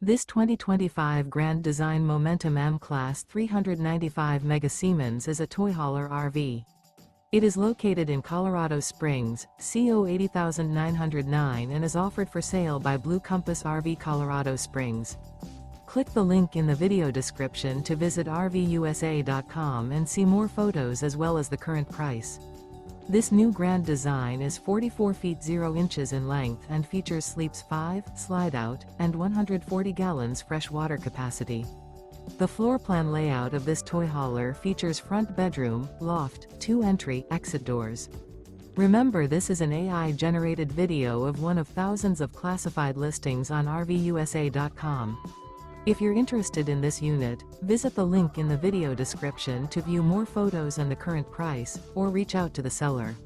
This 2025 Grand Design Momentum M-Class 395 Mega Siemens is a toy hauler RV. It is located in Colorado Springs, CO 80909 and is offered for sale by Blue Compass RV Colorado Springs. Click the link in the video description to visit RVUSA.com and see more photos as well as the current price. This new Grand Design is 44 feet 0 inches in length and features sleeps 5, slide-out, and 140 gallons fresh water capacity. The floor plan layout of this toy hauler features front bedroom, loft, 2 entry, exit doors. Remember, this is an AI-generated video of one of thousands of classified listings on RVUSA.com. If you're interested in this unit, visit the link in the video description to view more photos and the current price, or reach out to the seller.